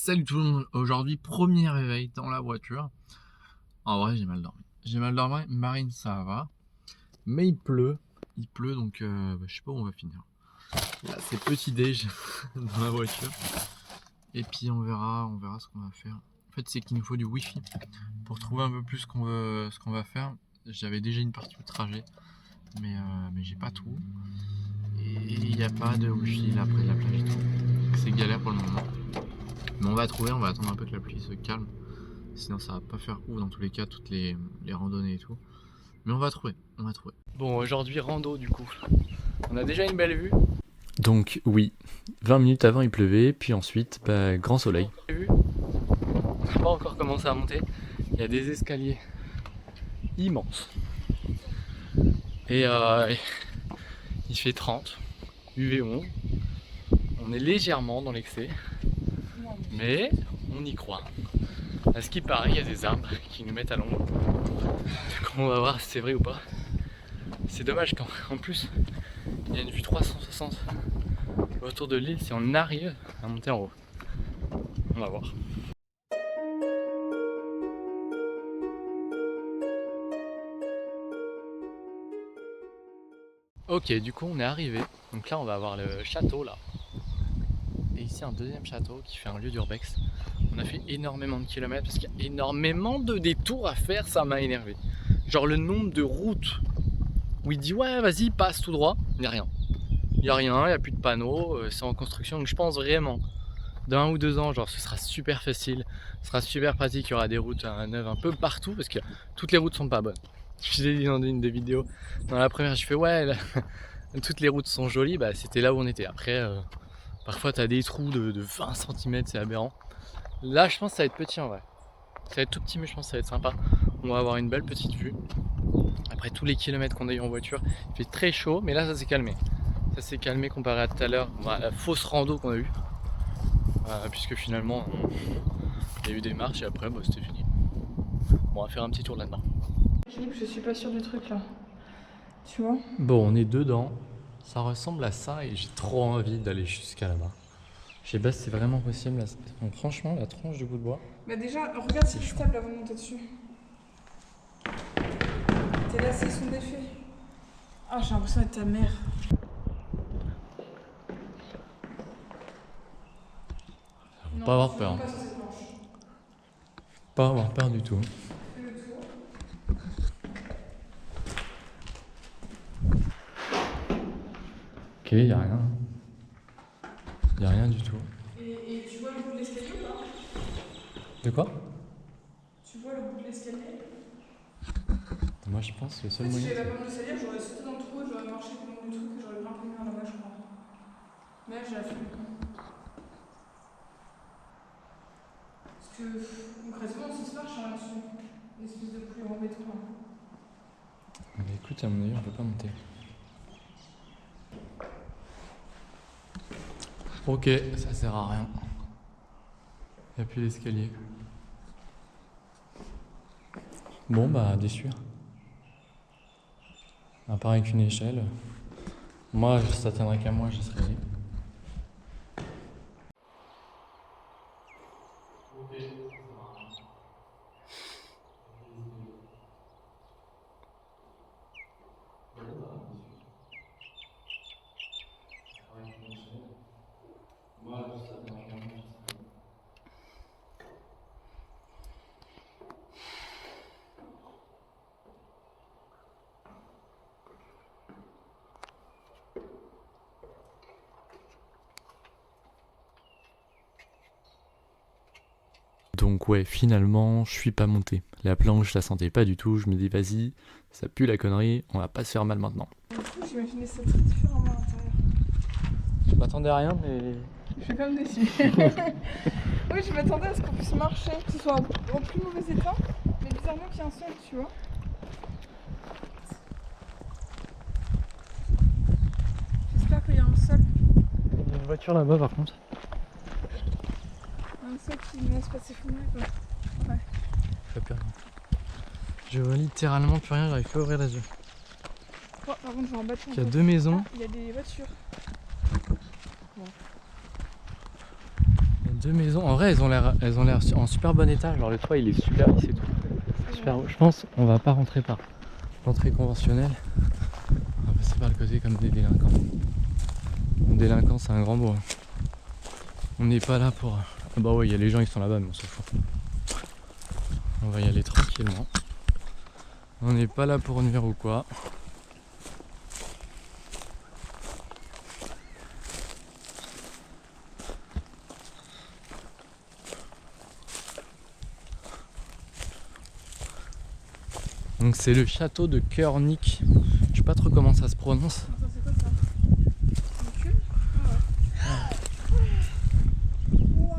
Salut tout le monde, aujourd'hui premier réveil dans la voiture. En vrai j'ai mal dormi. J'ai mal dormi, Marine ça va. Mais il pleut donc je sais pas où on va finir. Là c'est petit déj dans la voiture. Et puis on verra ce qu'on va faire. En fait c'est qu'il nous faut du wifi pour trouver un peu plus ce qu'on va faire. J'avais déjà une partie du trajet, mais j'ai pas tout. Et il n'y a pas de wifi là près de la plage et tout. C'est galère pour le moment. Mais on va trouver, on va attendre un peu que la pluie se calme. Sinon ça va pas faire ouf dans tous les cas, toutes les randonnées et tout. Mais on va trouver. Bon, aujourd'hui rando du coup. On a déjà une belle vue. Donc oui, 20 minutes avant il pleuvait, puis ensuite grand soleil. On n'a pas encore commencé à monter. Il y a des escaliers immenses. Et il fait 30, UV11. On est légèrement dans l'excès. Mais on y croit. À ce qui paraît, il y a des arbres qui nous mettent à l'ombre. Donc on va voir si c'est vrai ou pas. C'est dommage qu'en plus, il y a une vue 360 autour de l'île si on arrive à monter en haut. On va voir. Ok, du coup on est arrivé. Donc là on va avoir le château là. Et ici un deuxième château qui fait un lieu d'urbex. On a fait énormément de kilomètres parce qu'il y a énormément de détours à faire, ça m'a énervé. Genre le nombre de routes où il dit ouais vas-y passe tout droit, il n'y a rien. Il n'y a rien, il n'y a plus de panneaux, c'est en construction. Donc je pense vraiment dans 1 ou 2 ans, genre ce sera super facile, ce sera super pratique, il y aura des routes neuves un peu partout parce que toutes les routes sont pas bonnes. Je l'ai dit dans une des vidéos, dans la première je fais ouais là, toutes les routes sont jolies, bah c'était là où on était. Après parfois t'as des trous de 20 cm, c'est aberrant. Là je pense que ça va être petit en vrai. Ça va être tout petit mais je pense que ça va être sympa. On va avoir une belle petite vue. Après tous les kilomètres qu'on a eu en voiture, il fait très chaud mais là ça s'est calmé. Ça s'est calmé comparé à tout à l'heure, la fausse rando qu'on a eue. Puisque finalement il y a eu des marches et après c'était fini. Bon, on va faire un petit tour là-dedans. Je suis pas sûre du truc là. Tu vois? Bon, on est dedans, ça ressemble à ça et j'ai trop envie d'aller jusqu'à là-bas. Je sais pas si c'est vraiment possible, là. Donc, franchement la tronche du bout de bois. Bah déjà, regarde si c'est stable avant de monter dessus. Tes lacets sont défaits. Ah, j'ai l'impression d'être ta mère. Faut pas avoir peur. Faut pas avoir peur du tout. Ok, y a rien. Y a rien du tout. Et tu vois le bout de l'escalier ou pas? De quoi? Tu vois le bout de l'escalier? Moi je pense que le seul Si moyen. j'avais la pomme de salière, j'aurais sauté dans le trou et j'aurais marché le long du truc et j'aurais bien pu venir là-bas, je crois. Mais là, j'ai la flemme. Parce que concrètement, ça se marche là-dessus. Une espèce de pluie en béton là. Mais écoute, à mon avis, on peut pas monter. Ok, ça sert à rien. Il n'y a plus d'escalier. Bon, bah, déçu. À part avec une échelle. Moi, ça tiendrait qu'à moi, je serais allé. Donc ouais, finalement, je suis pas monté. La planche, je la sentais pas du tout. Je me dis, vas-y, ça pue la connerie, on va pas se faire mal maintenant. Du coup, j'imaginais ça très différemment à l'intérieur. Je m'attendais à rien, mais... Je suis quand même déçue. Oui, je m'attendais à ce qu'on puisse marcher, que ce soit en plus mauvais état, mais bizarrement qu'il y ait un sol, tu vois. J'espère qu'il y a un sol. Il y a une voiture là-bas par contre. Un sol qui me laisse passer fumée, quoi. Ouais. J'ai peur. Je vois littéralement plus rien, j'arrive pas à ouvrir les yeux. Oh, par contre, je vois un bâtiment. Il y a 2 maisons. Ah, il y a des voitures. Il y a deux maisons. En vrai, elles ont l'air en super bon état. Genre le toit, il est super lisse et tout. Super beau. Je pense on va pas rentrer par l'entrée conventionnelle. On va passer par le côté comme des délinquants. Un délinquant, c'est un grand mot. On n'est pas là pour... Ah bah ouais, il y a les gens, ils sont là-bas, mais on s'en fout. On va y aller tranquillement. On n'est pas là pour nuire ou quoi. Donc c'est le château de Körnig. Je sais pas trop comment ça se prononce. Attends, c'est quoi ça? Un cul? Ah ouais. Wouah.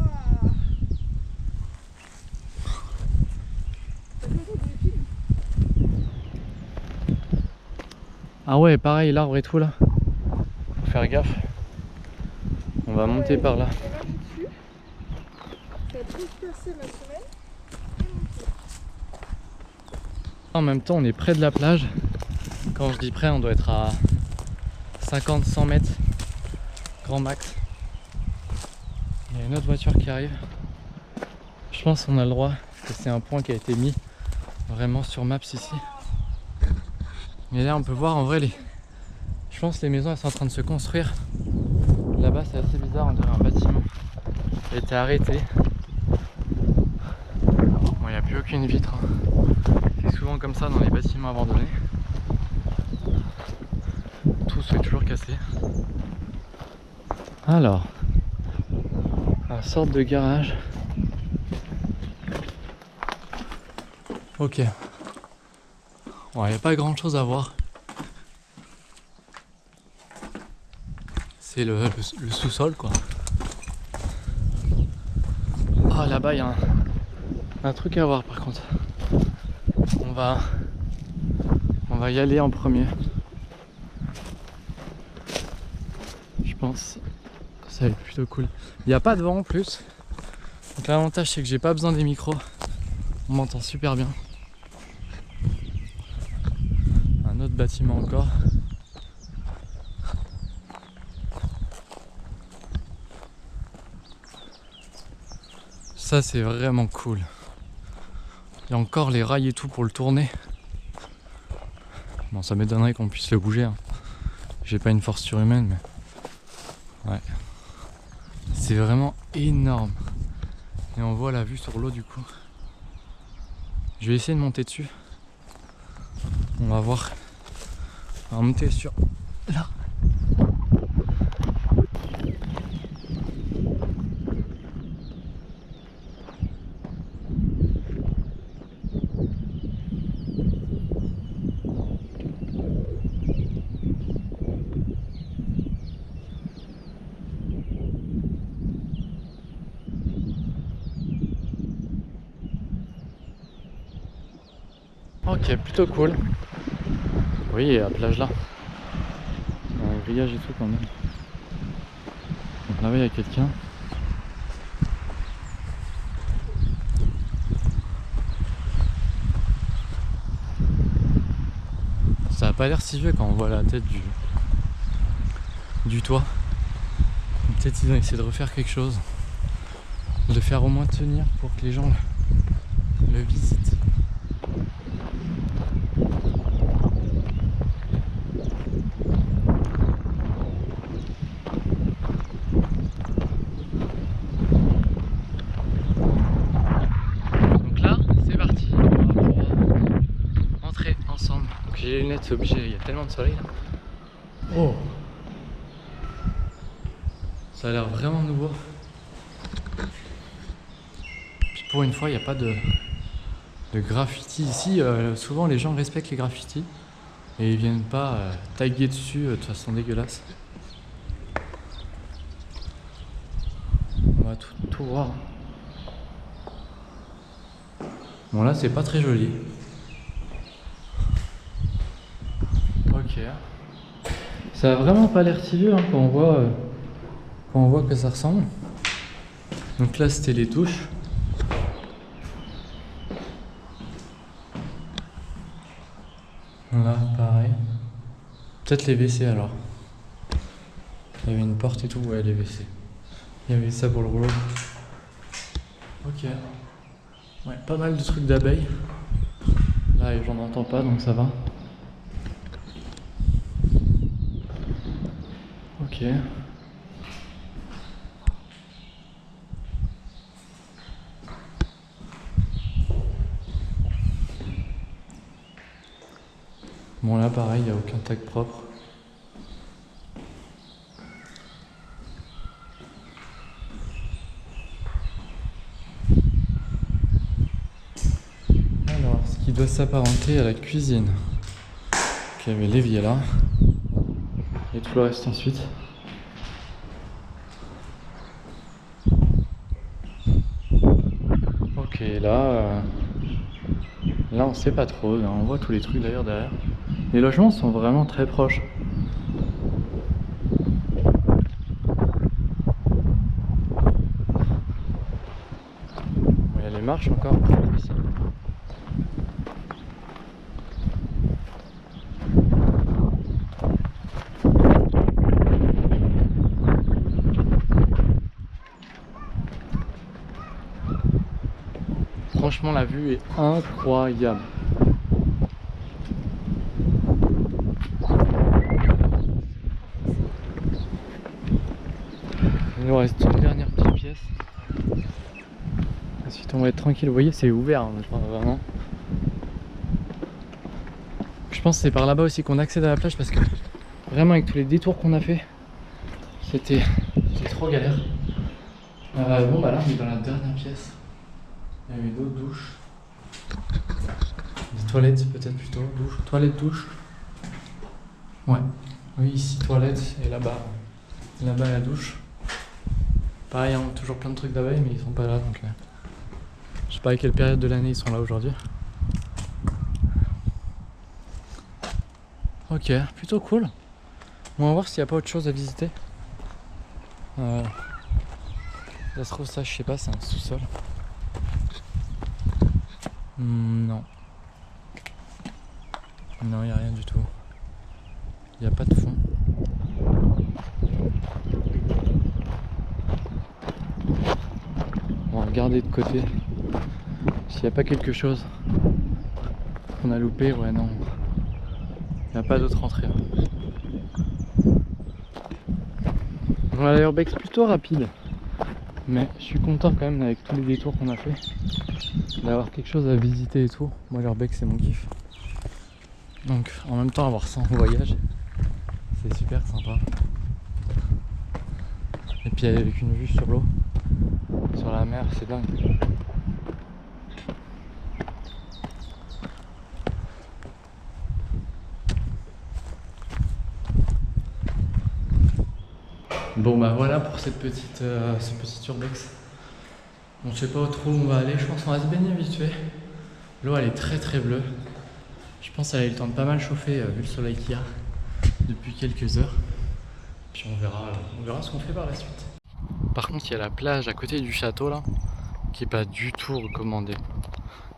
T'as vu autour des films? Ah ouais, pareil, l'arbre et tout là. Faut faire gaffe. On va monter par là. Et là, je suis dessus. Ça a transpercé ma semelle. En même temps, on est près de la plage. Quand je dis près, on doit être à 50-100 mètres, grand max. Il y a une autre voiture qui arrive. Je pense qu'on a le droit, parce que c'est un point qui a été mis vraiment sur Maps ici. Et là, on peut voir en vrai je pense que les maisons elles sont en train de se construire. Là-bas, c'est assez bizarre, on dirait un bâtiment qui a été arrêté. Bon, il n'y a plus aucune vitre. C'est souvent comme ça dans les bâtiments abandonnés. Tout est toujours cassé. Alors, une sorte de garage. Ok. Bon, il n'y a pas grand chose à voir. C'est le sous-sol quoi. Ah là-bas il y a un truc à voir par contre. On va y aller en premier. Je pense que ça va être plutôt cool. Il n'y a pas de vent en plus. Donc l'avantage c'est que j'ai pas besoin des micros. On m'entend super bien. Un autre bâtiment encore. Ça c'est vraiment cool. Il y a encore les rails et tout pour le tourner. Bon, ça m'étonnerait qu'on puisse le bouger. Hein. J'ai pas une force surhumaine, mais ouais. C'est vraiment énorme. Et on voit la vue sur l'eau du coup. Je vais essayer de monter dessus. On va voir. On va monter sur là. Ok, plutôt cool. Oui, il y a la plage là. Il y a un grillage et tout quand même. Donc là-bas il y a quelqu'un. Ça a pas l'air si vieux quand on voit la tête du toit. Peut-être ils ont essayé de refaire quelque chose. De le faire au moins tenir pour que les gens le visitent. J'ai les lunettes, c'est obligé, il y a tellement de soleil là. Oh! Ça a l'air vraiment nouveau. Puis pour une fois, il n'y a pas de graffiti ici. Souvent, les gens respectent les graffitis et ils viennent pas taguer dessus de façon dégueulasse. On va tout voir. Bon, là, c'est pas très joli. Ok. Ça a vraiment pas l'air si vieux hein, quand on voit que ça ressemble. Donc là c'était les touches. Là pareil. Peut-être les WC alors. Il y avait une porte et tout, ouais les WC. Il y avait ça pour le rouleau. Ok. Ouais, pas mal de trucs d'abeilles. Là, j'en entends pas, donc ça va. Ok. Bon, là, pareil, il n'y a aucun tag propre. Alors, ce qui doit s'apparenter à la cuisine. Ok, mais l'évier là. Et tout le reste ensuite. Ok, là, là on sait pas trop. Là, on voit tous les trucs d'ailleurs derrière. Les logements sont vraiment très proches. Bon, il y a les marches encore ici. Franchement, la vue est incroyable. Il nous reste une dernière petite pièce. Ensuite, on va être tranquille. Vous voyez, c'est ouvert, hein, je pense, vraiment. Je pense que c'est par là-bas aussi qu'on accède à la plage parce que vraiment, avec tous les détours qu'on a fait, c'était trop galère. Bon, bah là, on est dans la dernière pièce. Il y avait d'autres douches. Des toilettes peut-être plutôt. Douche. Toilette, douche. Ouais. Oui, ici toilette et là-bas. Là-bas la douche. Pareil, hein, toujours plein de trucs d'abeilles mais ils sont pas là donc. Je sais pas à quelle période de l'année ils sont là aujourd'hui. Ok, plutôt cool. On va voir s'il n'y a pas autre chose à visiter. Ça se trouve ça, je sais pas, c'est un sous-sol. Non. Non, il n'y a rien du tout. Il n'y a pas de fond. On va regarder de côté. S'il n'y a pas quelque chose qu'on a loupé, ouais non. Il n'y a pas d'autre entrée. Bon, la urbex plutôt rapide. Mais je suis content quand même avec tous les détours qu'on a fait. D'avoir quelque chose à visiter et tout. Moi l'urbex c'est mon kiff. Donc en même temps avoir ça en voyage, c'est super sympa. Et puis avec une vue sur l'eau, sur la mer, c'est dingue. Bon bah voilà pour cette petite, ce petit urbex. On sait pas trop où on va aller, je pense qu'on va se baigner vite fait. L'eau elle est très très bleue. Je pense qu'elle a eu le temps de pas mal chauffer vu le soleil qu'il y a depuis quelques heures. Puis on verra ce qu'on fait par la suite. Par contre il y a la plage à côté du château là, qui est pas du tout recommandée.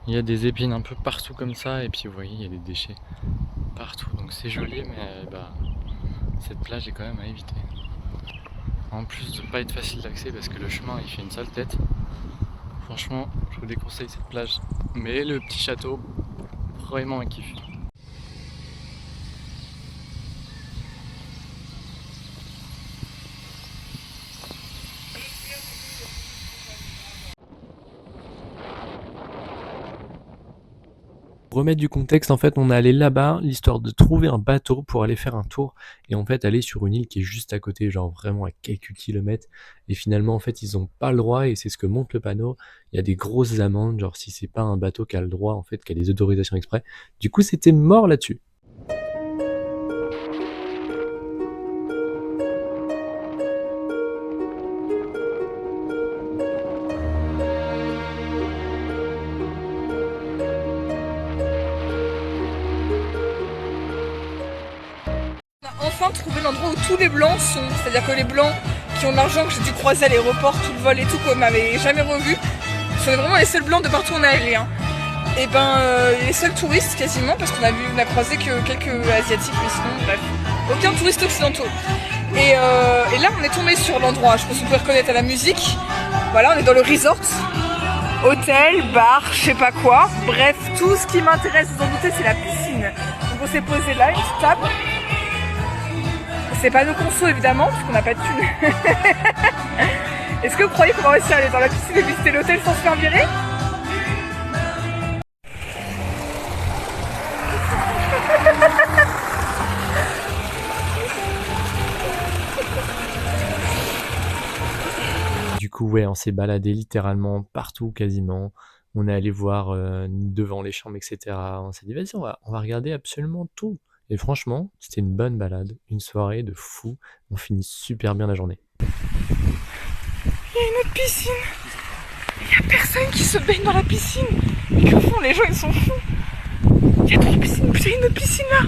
Il y a des épines un peu partout comme ça et puis vous voyez il y a des déchets partout. Donc c'est joli mais bah, cette plage est quand même à éviter. En plus de pas être facile d'accès parce que le chemin il fait une sale tête. Franchement, je vous déconseille cette plage. Mais le petit château, vraiment un kiff. Pour remettre du contexte, en fait, on est allé là-bas, l'histoire de trouver un bateau pour aller faire un tour et en fait aller sur une île qui est juste à côté, genre vraiment à quelques kilomètres. Et finalement, en fait, ils ont pas le droit et c'est ce que montre le panneau. Il y a des grosses amendes, genre si c'est pas un bateau qui a le droit, en fait, qui a des autorisations exprès. Du coup, c'était mort là-dessus. Enfin trouver l'endroit où tous les blancs sont, c'est-à-dire que les blancs qui ont de l'argent, que j'ai dû croiser à l'aéroport, tout le vol et tout, qu'on m'avait jamais revu, sont vraiment les seuls blancs de partout où on est allé. Hein. Et ben les seuls touristes quasiment, parce qu'on a croisé que quelques asiatiques, mais sinon bref, aucun touriste occidentaux. Et là on est tombé sur l'endroit, je pense qu'on peut reconnaître à la musique. Voilà, on est dans le resort. hôtel, bar, je sais pas quoi. Bref, tout ce qui m'intéresse, vous en doutez, c'est la piscine. Donc on s'est posé là, une petite table. C'est pas nos consos évidemment, parce qu'on n'a pas de thunes. Est-ce que vous croyez qu'on va réussir à aller dans la piscine et visiter l'hôtel sans se faire virer? Du coup, ouais, on s'est baladé littéralement partout quasiment. On est allé voir devant les chambres, etc. On s'est dit, vas-y, on va regarder absolument tout. Et franchement, c'était une bonne balade, une soirée de fou. On finit super bien la journée. Il y a une autre piscine. Il n'y a personne qui se baigne dans la piscine. Mais que font les gens? Ils sont fous. Il y a 3 piscines. Putain, il y a une autre piscine là.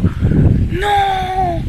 Non.